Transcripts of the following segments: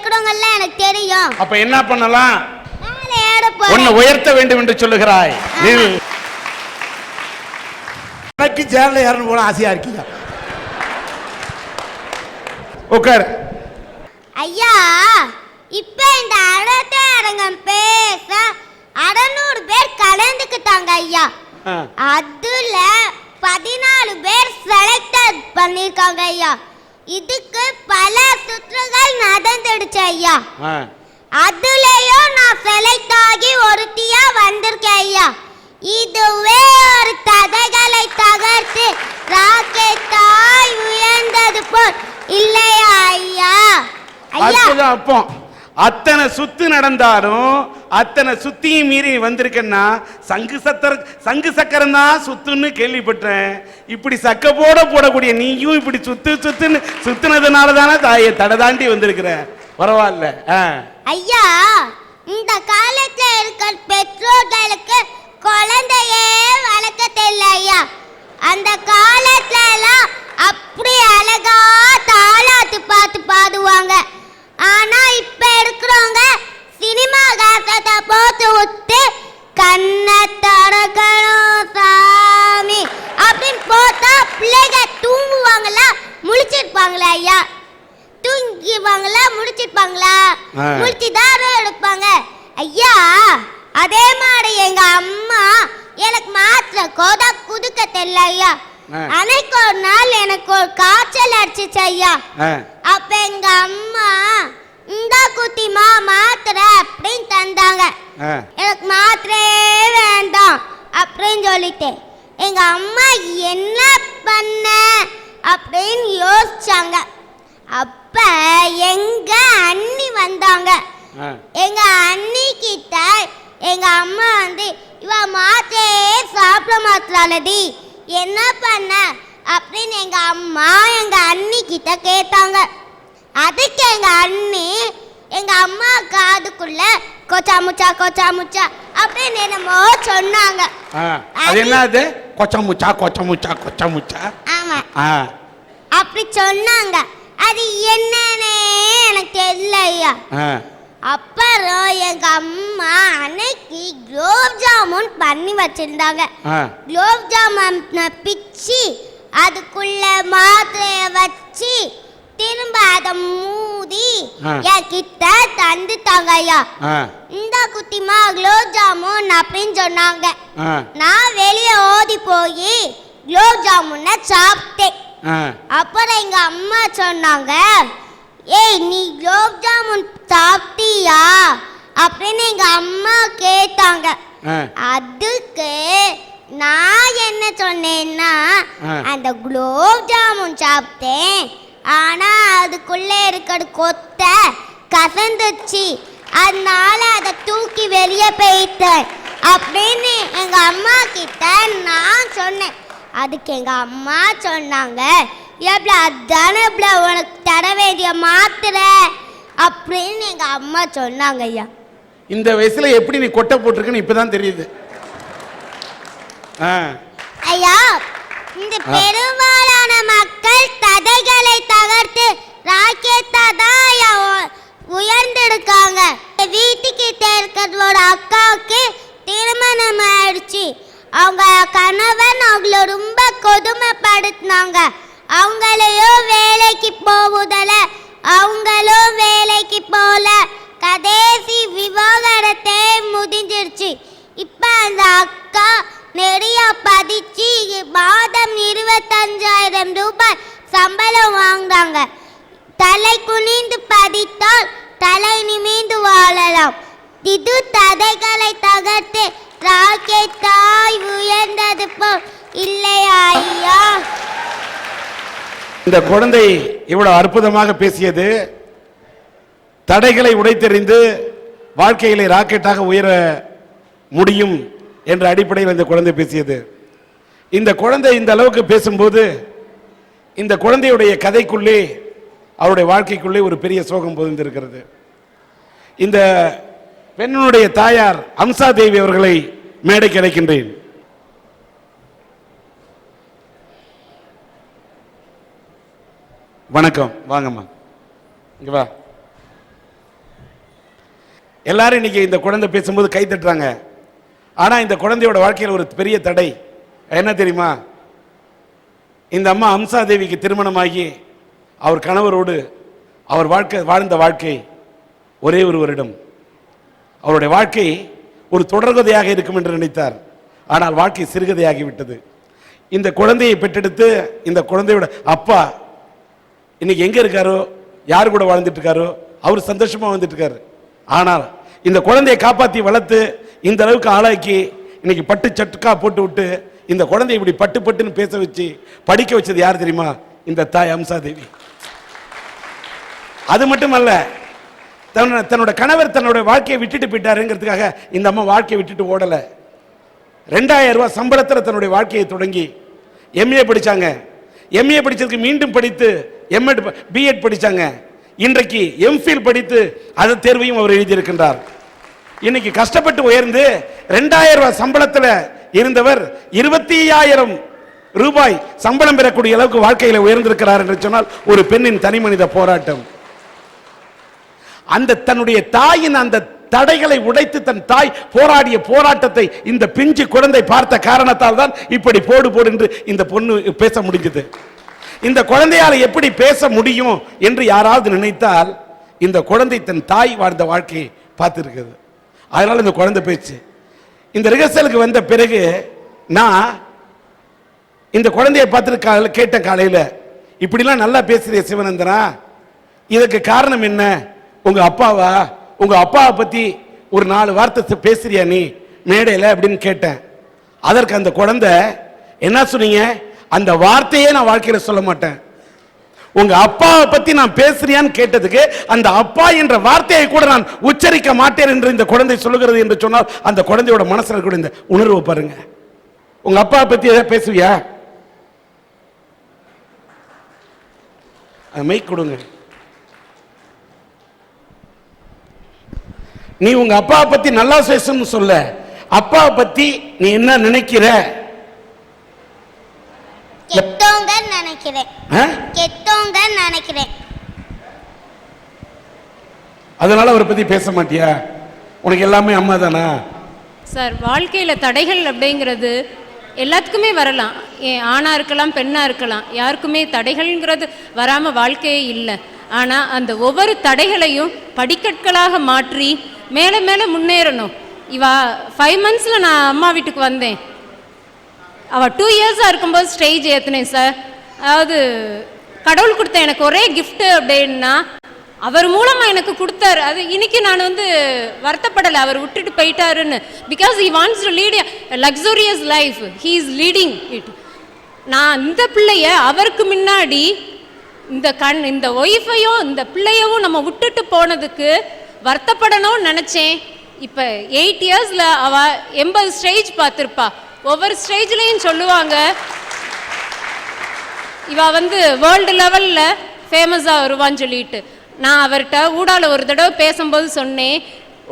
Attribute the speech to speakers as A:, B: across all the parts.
A: இருக்கிறவங்க எல்லாம் எனக்கு தெரியும்.
B: அப்ப என்ன பண்ணலாம்?
A: மேலே ஏற போறேன்.
B: உன்னை உயர்த்த வேண்டும் என்று சொல்லுகிறாய்.
C: எனக்கு சேர்ல ஏறணும் போல ஆசையா இருக்கீங்க.
B: உட்கார்.
A: ஐயா, இப்ப இந்த அடுத்த அரங்கம் பேச 600 பேர் கலந்துக்கிட்டாங்க ஐயா. அதுல 14 பேர் செலக்ட் பண்ணிருக்காங்க ஐயா. இதுக்கு பல சுற்றுகள் நடந்துடுச்சு ஐயா. அதுலயும் நான் செலக்ட் ஆகி ஒருத்தியா வந்திருக்கேன் ஐயா. இதுவே ஒரு தடைகளை தகர்த்து ராக்கெட்டாய் உயர்ந்தது போல் இல்லையா ஐயா?
B: ஐயா, அப்போ அத்தனை சுத்து நடந்தாலும் அத்தனை சுத்தியும் மீறி வந்திருக்கேன்னா சங்கு சக்கரம் தான் சுத்துன்னு கேள்விப்பட்டேன். இப்படி சக்க போடக்கூடிய நீயும் இப்படி சுத்துன்னு சுத்துனதுனால தானே தாயை தடை தாண்டி வந்திருக்கிற. பரவாயில்ல
A: ஐயா. இந்த காலத்துல இருக்கிற பெற்றோர்களுக்கு குழந்தையே வளர்க்க தெரியல ஐயா. அந்த காலத்துல எல்லாம் அப்படி அழகா தாலாட்டு பாட்டு பாடுவாங்க. ஆனா இப்ப இருக்கிறவங்க சினிமா காசத்தை போட்டு விட்டு கண்ணை தரக்கணும் சாமி அப்படின்னு போட்டா பிள்ளைங்க தூங்குவாங்களா முழிச்சிருப்பாங்களா ஐயா? தூங்கிவாங்களா முடிச்சிருப்பாங்களா? முடிச்சுதான் எடுப்பாங்க ஐயா. அதே மாதிரி எங்க அம்மா எனக்கு மாத்திரை கோதா குதுக்க தெரியல ஐயா. அன்னைக்கு ஒரு நாள் எனக்கு ஒரு காய்ச்சல் அடிச்சிச்சு ஐயா. அப்ப எங்க அம்மா இந்த குட்டிமா மாத்திரை அப்படின்னு தந்தாங்க. எனக்கு மாத்திரையே வேண்டாம் அப்படின்னு சொல்லிட்டேன். எங்க அம்மா என்ன பண்ண அப்படின்னு யோசிச்சாங்க. அப்ப எங்க அண்ணி வந்தாங்க. எங்க அண்ணி கிட்ட எங்க அம்மா வந்து இவ மாத்திரையே சாப்பிட மாத்திராலடி என்ன பண்ண அப்படின்னு எங்க அம்மா எங்க அண்ணி கிட்ட கேட்டாங்க. அதுக்கு எங்க அண்ணி எங்க அம்மா காதுக்குள்ள கொச்சா முச்சா அப்படின்னு என்னமோ சொன்னாங்க.
B: அது என்னது? கொச்சா முச்சா.
A: ஆமா, அப்படி சொன்னாங்க. அது என்னன்னு எனக்கு தெரியல ஐயா. அப்புறம் எங்க அம்மா அன்னைக்கு குலோப் ஜாமுன் பண்ணி வச்சிருந்தாங்க. குலோப் ஜாமுன் பிச்சு அதுக்குள்ள மாத்திரைய வச்சு திரும்ப அதை மூடி என் கிட்ட தந்துட்டாங்க ஐயா. இந்த குட்டிமா குலோப் ஜாமுன் அப்படின்னு சொன்னாங்க. நான் வெளியே ஓடி போய் குலோப் ஜாமுனை சாப்பிட்டேன். அப்புறம் எங்க அம்மா சொன்னாங்க, ஏய் நீ குலோப் ஜாமுன் சாப்பிட்டியா அப்படின்னு எங்க அம்மா கேட்டாங்க. அதுக்கு நான் என்ன சொன்னேன்னா, அந்த குலோப் ஜாமுன் சாப்பிட்டேன், ஆனா அதுக்குள்ள இருக்கிற கொத்தை கசந்துச்சு, அதனால அதை தூக்கி வெளியே போயிட்டேன் அப்படின்னு எங்க அம்மா கிட்ட நான் சொன்னேன். அதுக்கு எங்க அம்மா சொன்னாங்க, அதானே உனக்கு தர வேண்டிய மாத்திரை அப்படின்னு எங்க அம்மா சொன்னாங்க ஐயா.
B: இந்த வயசுல எப்படி நீ கொட்டை போட்டிருக்குன்னு இப்பதான் தெரியுது
A: ஐயா. இந்த பெரும்பாலான மக்கள் தடைகளை தகர்த்து ராக்கெட்டா தான் உயர்ந்திருக்காங்க. வீட்டுக்கிட்ட இருக்கிறதோட அக்காவுக்கு திருமணம் ஆயிடுச்சு. அவங்க கணவன் அவங்கள ரொம்ப கொடுமைப்படுத்தினாங்க. அவங்களையும் வேலைக்கு போகுதல, அவங்களும் வேலைக்கு போல, கடைசி விவாகரத்தே முடிஞ்சிருச்சு. இப்ப அந்த அக்கா நிறைய பதிச்சு மாதம் 25,000 ரூபாய் சம்பளம் வாங்குறாங்க. தலை குனிந்து பதித்தால் தலை நிமிந்து வாழலாம். இது தடைகளை தகர்த்து ராக்கெட்டாய் உயர்ந்தது போல் இல்லையா ஐயா?
B: இந்த குழந்தை இவ்வளவு அற்புதமாக பேசியது தடைகளை உடைத்தெறிந்து வாழ்க்கையிலே ராக்கெட்டாக உயர முடியும் என்ற அடிப்படையில் இந்த குழந்தை பேசியது. இந்த குழந்தை இந்த அளவுக்கு பேசும்போது இந்த குழந்தையுடைய கதைக்குள்ளே அவருடைய வாழ்க்கைக்குள்ளே ஒரு பெரிய சோகம் புகுந்திருக்கிறது. இந்த பெண்ணுடைய தாயார் அம்சா தேவி அவர்களை மேடைக்கு அழைக்கின்றேன். வணக்கம், வாங்கம்மா, இங்க வா. எல்லாரும் இன்னைக்கு இந்த குழந்தை பேசும்போது கை தட்டுறாங்க. ஆனா இந்த குழந்தையோட வாழ்க்கையில் ஒரு பெரிய தடை என்ன தெரியுமா? இந்த அம்மா அம்சா தேவிக்கு திருமணமாகி அவர் கணவரோடு அவர் வாழ்ந்த வாழ்க்கை ஒரே ஒரு வருடம். அவருடைய வாழ்க்கை ஒரு தொடர்கதையாக இருக்கும் என்று நினைத்தார். ஆனால் வாழ்க்கை சிறுகதையாகிவிட்டது. இந்த குழந்தையை பெற்றெடுத்து இந்த குழந்தையோட அப்பா இன்னைக்கு எங்க இருக்காரோ, யார் கூட வாழ்ந்துட்டு இருக்காரோ, அவர் சந்தோஷமா வந்துட்டு இருக்காரு. ஆனால் இந்த குழந்தையை காப்பாற்றி வளர்த்து இந்த அளவுக்கு ஆளாக்கி இன்னைக்கு பட்டு சட்டுக்கா போட்டு விட்டு இந்த குழந்தையை இப்படி பட்டு பட்டுன்னு பேச வச்சு படிக்க வச்சது யார் தெரியுமா? இந்த தாய் அம்சா தேவி. அது மட்டுமல்ல, தன்னோட கணவர் தன்னோட வாழ்க்கையை விட்டுட்டு போயிட்டாருங்கிறதுக்காக இந்த அம்மா வாழ்க்கையை விட்டுட்டு ஓடல. 2000 ரூபாய் சம்பளத்தில் தன்னுடைய வாழ்க்கையை தொடங்கி எம்ஏ படிச்சாங்க. எம்ஏ படிச்சதுக்கு மீண்டும் படித்து எம்எட் பிஎட் படிச்சாங்க. இன்றைக்கு எம்ஃபில் படித்து அந்த தேர்வையும் அவர் எழுதியிருக்கின்றார். இன்னைக்கு கஷ்டப்பட்டு உயர்ந்து 2000 ரூபாய் சம்பளத்தில் இருந்தவர் 25,000 ரூபாய் சம்பளம் பெறக்கூடிய அளவுக்கு வாழ்க்கையில் உயர்ந்திருக்கிறார் என்று சொன்னால் ஒரு பெண்ணின் தனி மனித போராட்டம். அந்த தன்னுடைய தாயின் அந்த தடைகளை உடைத்து தன் தாய் போராடிய போராட்டத்தை இந்த பிஞ்சு குழந்தை பார்த்த காரணத்தால் தான் இப்படி போடு போடு என்று இந்த பொண்ணு பேச முடிஞ்சது. இந்த குழந்தையால் எப்படி பேச முடியும் என்று யாராவது நினைத்தால் இந்த குழந்தை தன் தாய் வாழ்ந்த வாழ்க்கையை பார்த்திருக்கிறது. அதனால இந்த குழந்தை பேச்சு. இந்த ரிஹர்சலுக்கு வந்த பிறகு நான் இந்த குழந்தையை பார்த்து கேட்ட காலையில், இப்படிலாம் நல்லா பேசுறிய சிவனந்தனா, இதுக்கு காரணம் என்ன? உங்க அப்பாவா? உங்க அப்பாவை பத்தி ஒரு 4 வார்த்தை பேசுறியா நீ மேடையில் அப்படின்னு கேட்டேன். அதற்கு அந்த குழந்தை என்ன சொன்னீங்க? அந்த வார்த்தையே நான் வாழ்க்கையில சொல்ல மாட்டேன். உங்க அப்பாவை பத்தி நான் பேசுறியான்னு கேட்டதுக்கு அந்த அப்பா என்ற வார்த்தையை கூட நான் உச்சரிக்க மாட்டேன் என்று இந்த குழந்தை சொல்லுகிறது என்று சொன்னால் அந்த குழந்தையோட மனசுல கூட இந்த உணர்வு பாருங்க. உங்க அப்பாவை பத்தி ஏதாவது பேசுவியா? மைக் கொடுங்க. நீ உங்க அப்பாவை பத்தி நல்லா பேசணும்னு சொல்ல, அப்பாவை பத்தி நீ என்ன நினைக்கிற?
A: கெட்டவங்க நினைக்கிறேன். கெட்டவங்க நினைக்கிறேன்.
B: அதனால அவரை பத்தி பேச மாட்டியா? உனக்கு எல்லாமே அம்மா தானா?
D: சார், வாழ்க்கையில் தடைகள் அப்படிங்கிறது எல்லாத்துக்குமே வரலாம். ஆணா இருக்கலாம், பெண்ணா இருக்கலாம். யாருக்குமே தடைகள்ங்கிறது வராமல் வாழ்க்கையே இல்லை. ஆனால் அந்த ஒவ்வொரு தடைகளையும் படிக்கற்களாக மாற்றி மேலே மேலே முன்னேறணும். இவா 5 மந்த்ஸில் நான் அம்மா வீட்டுக்கு வந்தேன். அவள் 2 இயர்ஸாக இருக்கும்போது ஸ்டேஜ் ஏற்றினேன் சார். அதாவது கடவுள் கொடுத்த எனக்கு ஒரே கிஃப்ட்டு அப்படின்னா அவர் மூலமாக எனக்கு கொடுத்தாரு. அது இன்னைக்கு நான் வருத்தப்படலை அவர் விட்டுட்டு போயிட்டாருன்னு. Because he wants to lead a luxurious life. He is leading it. நான் இந்த பிள்ளைய அவருக்கு முன்னாடி இந்த ஒய்ஃபையும் இந்த பிள்ளையவும் நம்ம விட்டுட்டு போனதுக்கு வருத்தப்படணும்னு நினச்சேன். இப்போ 8 இயர்ஸில் அவள் 80 ஸ்டேஜ் பார்த்துருப்பா. ஒவ்வொரு ஸ்டேஜ்லேயும் சொல்லுவாங்க இவ வேர்ல்டு லெவலில் ஃபேமஸாக வருவான்னு சொல்லிட்டு. நான் அவர்கிட்ட ஊடால ஒரு தடவை பேசும்போது சொன்னேன்,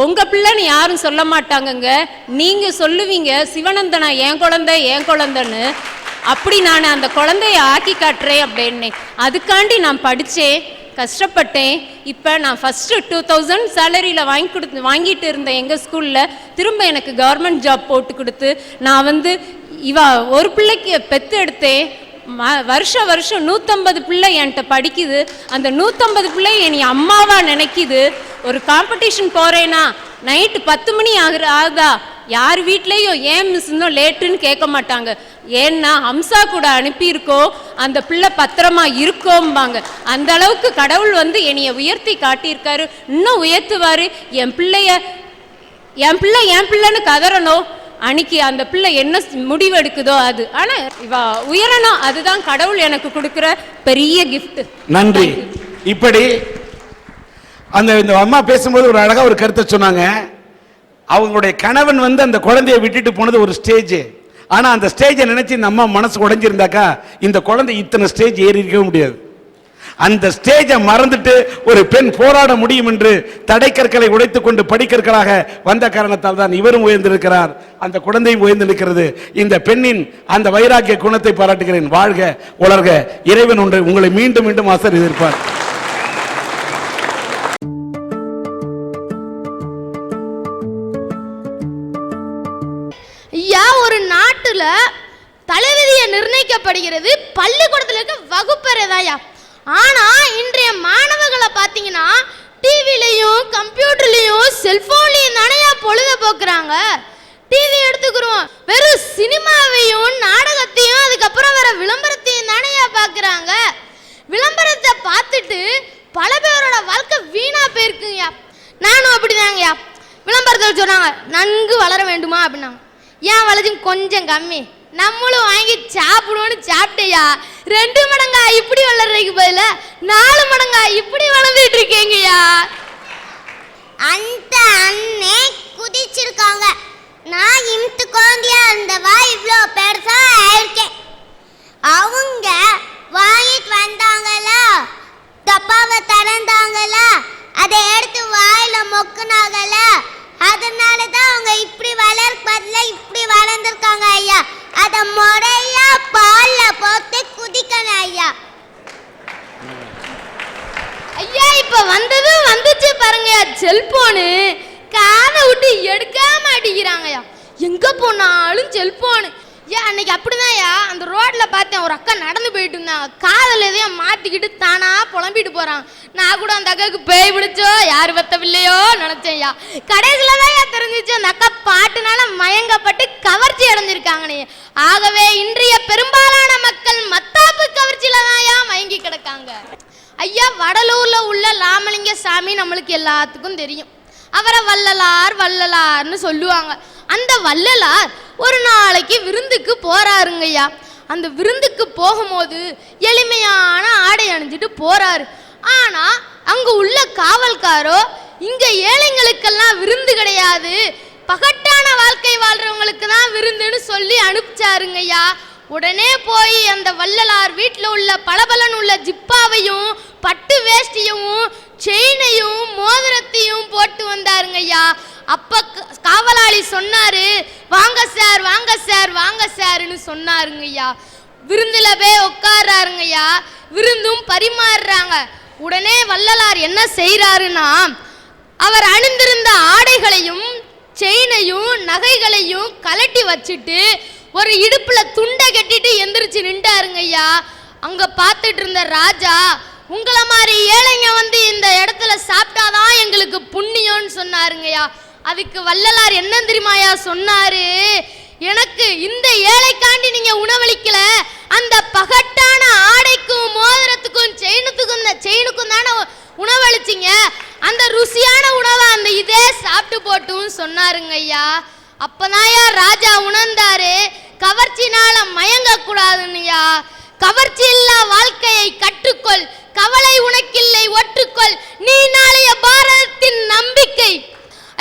D: உங்கள் பிள்ளைன்னு யாரும் சொல்ல மாட்டாங்கங்க, நீங்கள் சொல்லுவீங்க சிவனந்தனா என் குழந்தைன்னு. அப்படி நான் அந்த குழந்தைய ஆக்கி காட்டுறேன் அப்படின்னு. அதுக்காண்டி நான் படித்தேன், கஷ்டப்பட்டேன். இப்போ நான் ஃபஸ்ட்டு 2000 சேலரியில் வாங்கிட்டு இருந்தேன் எங்கள் ஸ்கூலில். திரும்ப எனக்கு கவர்மெண்ட் ஜாப் போட்டு கொடுத்து நான் இவா ஒரு பிள்ளைக்கு பெற்று எடுத்தேன். வருஷம் 150 பிள்ளை என்கிட்ட படிக்குது. அந்த 150 பிள்ளை என்னை அம்மாவாக நினைக்குது. ஒரு காம்படிஷன் போகிறேன்னா நைட்டு 10 மணி ஆகுதா யார் வீட்லேயும் ஏன் மிஸ் இன்னும் லேட்டுன்னு கேட்க மாட்டாங்க. ஏன்னா ஹம்சா கூட அனுப்பியிருக்கோம், அந்த பிள்ளை பத்திரமா இருக்கோம்பாங்க. அந்த அளவுக்கு கடவுள் என்னைய உயர்த்தி காட்டியிருக்காரு, இன்னும் உயர்த்துவார். என் பிள்ளைன்னு கதறணும். அன்னைக்கு அந்த பிள்ளை என்ன முடிவு எடுக்குதோ அது. ஆனால் இவ உயரணும், அதுதான் கடவுள் எனக்கு கொடுக்குற பெரிய கிஃப்ட்.
B: நன்றி. இப்படி இந்த அம்மா பேசும்போது ஒரு அழகா ஒரு கருத்தை சொன்னாங்க. அவங்களுடைய கணவன் அந்த குழந்தையை விட்டுட்டு போனது ஒரு ஸ்டேஜ். ஆனா அந்த ஸ்டேஜை நினைச்சு இந்த அம்மா மனசு உடைஞ்சிருந்தாக்கா இந்த குழந்தை இத்தனை ஸ்டேஜ் ஏறி இருக்கவே முடியாது. அந்த ஸ்டேஜை மறந்துட்டு ஒரு பெண் போராட முடியும் என்று தடைக்கற்களை உடைத்துக் கொண்டு படிக்கற்களாக வந்த காரணத்தால் தான் இவரும் உயர்ந்திருக்கிறார், அந்த குழந்தையும் உயர்ந்து நிற்கிறது. இந்த பெண்ணின் அந்த வைராக்கிய குணத்தை பாராட்டுகிறேன். வாழ்க வளர்க. இறைவன் ஒன்று உங்களை மீண்டும் மீண்டும் ஆசீர்வதிப்பார்.
E: நாட்டுல தலைவிதியை நிர்ணயிக்கப்படுகிறது பள்ளிக்கூடத்துல இருக்க வகுப்பறைதாயா. ஆனா இன்றைய மாணவர்களை பாத்தீங்கன்னா டிவிலையும் கம்ப்யூட்டர்லயும் செல்போன்லயும் தானையா பொழுத போக்குறாங்க. டிவி எடுத்துக்கிறோம், வெறும் சினிமாவையும் நாடகத்தையும் அதுக்கப்புறம் வேற விளம்பரத்தையும் தானையா பாக்குறாங்க. விளம்பரத்தை பார்த்துட்டு பல பேரோட வாழ்க்கை வீணா போயிருக்குங்கய்யா. நானும் அப்படிதாங்கய்யா. விளம்பரத்தில் சொன்னாங்க நன்கு வளர வேண்டுமா அப்படின்னாங்க. ஏன் வளர்ச்சி கொஞ்சம் கம்மி, நம்மளும் வாங்கி சாப்பிடுவோன்னு சாப்பிட்டையா 2 மடங்கா இப்படி வளர்றதுக்கு பதில 4 மடங்கா இப்படி வளர்ந்துட்டு இருக்கீங்கய்யா.
A: அந்த அண்ணே குதிச்சிருக்காங்க. நான் இம்த்து குழந்தையா இருந்தவா இவ்வளோ பெருசா ஆயிருக்கேன். அவங்க வாங்கிட்டு வந்தாங்களா, டப்பாவை திறந்தாங்களா, அதை எடுத்து வாயில மொக்குனாங்கள, அதனால தான் அவங்க இப்படி வளர்ப்பதுல இப்படி வளர்ந்துருக்காங்க ஐயா. அதை முறையா பால்ல போட்டு குதிக்கணும் ஐயா.
E: ஐயா இப்ப வந்துச்சு பாருங்க செல்போனு, காதை விட்டு எடுக்காம அடிக்கிறாங்கய்யா. எங்க போனாலும் செல்போனு. ஏன் அன்னைக்கு அப்படிதான்யா அந்த ரோட்ல பார்த்தேன், ஒரு அக்கா நடந்து போயிட்டு இருந்தாங்க, காதல் எதையும் மாட்டிக்கிட்டு தானா புலம்பிட்டு போறாங்க. நான் கூட அந்த அக்காவுக்கு பேய் பிடிச்சோ யாரு பத்தவில்லையோ நினைச்சேன்யா. கடைசியில தான் தெரிஞ்சிச்சு அந்த அக்கா பாட்டுனால மயங்கப்பட்டு கவர்ச்சி அடைஞ்சிருக்காங்கன்னு. ஆகவே இன்றைய பெரும்பாலான மக்கள் மத்தாப்பு கவர்ச்சியில தான் மயங்கி கிடக்காங்க. ஐயா வடலூர்ல உள்ள லாமலிங்க சாமி நம்மளுக்கு எல்லாத்துக்கும் தெரியும். அவரை வள்ளலார் வள்ளலார்னு சொல்லுவாங்க. அந்த வள்ளலார் ஒரு நாளைக்கு விருந்துக்கு போறாருங்கய்யா. அந்த விருந்துக்கு போகும்போது எளிமையான ஆடை அணிஞ்சிட்டு போறாரு. ஆனா அங்க உள்ள காவல்காரோ இங்க ஏழைங்களுக்கெல்லாம் விருந்து கிடையாது, பகட்டான வாழ்க்கை வாழ்றவங்களுக்கு தான் விருந்துன்னு சொல்லி அனுப்பிச்சாருங்கய்யா. உடனே போய் அந்த வள்ளலார் வீட்டில் உள்ள பளபளன்னு உள்ள ஜிப்பாவையும் பட்டு வேஷ்டியும் செயினையும் மோதிரத்தையும் போட்டு வந்தாருங்கய்யா. அப்ப காவலாளி சொன்னாரு, வாங்க சார் வாங்க சார் வாங்க சார்னு சொன்னாருங்கய்யா. விருந்துல போய் உட்கார்றாருங்கய்யா. விருந்தும் பரிமாறுறாங்க. உடனே வள்ளலார் என்ன செய்யறாருன்னா, அவர் அணிந்திருந்த ஆடைகளையும் செயினையும் நகைகளையும் கலட்டி வச்சுட்டு ஒரு இடுப்புல துண்டை கட்டிட்டு எந்திரிச்சு நின்றாருங்கய்யா. அங்க பார்த்துட்டு இருந்த ராஜா, உங்களை மாதிரி ஏழைங்க வந்து இந்த இடத்துல சாப்பிட்டாதான் எங்களுக்கு புண்ணியம்னு சொன்னாருங்கய்யா. அதுக்கு வள்ளலார் என்ன தெரியுமாயா சொன்னாரு, எனக்கு இந்த ஏழைக்காண்டி நீங்க உணவளிக்கல, அந்த பகட்டான ஆடைக்கும் மோதிரத்துக்கும் செயினுக்கும் தானே உணவளிச்சிங்க, அந்த ருசியான உணவை அந்த இதே சாப்பிட்டு போட்டும் சொன்னாருங்க ஐயா. அப்பதான்யா ராஜா உணர்ந்தாரு, கவர்ச்சினால மயங்க கூடாதுன்னுயா. கவர்ச்சி இல்லா வாழ்க்கையை கற்றுக்கொள், கவலை உனக்கில்லை ஒற்றுக்கொள், நீ நாளைய பாரதத்தின் நம்பிக்கை.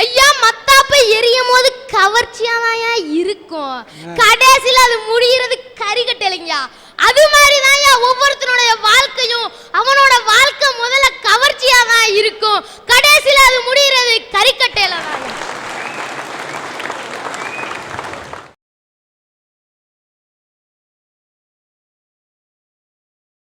E: ஐயா மத்தாப்பை எரியும் போது கவர்ச்சியாதாயா இருக்கும், கடைசியில் அது முடிகிறது கரிகட்டலைங்கயா. அது மாதிரிதான் ஒவ்வொருத்தனுடைய வாழ்க்கையும், அவனோட வாழ்க்கை முதல்ல கவர்ச்சியாதான் இருக்கும்.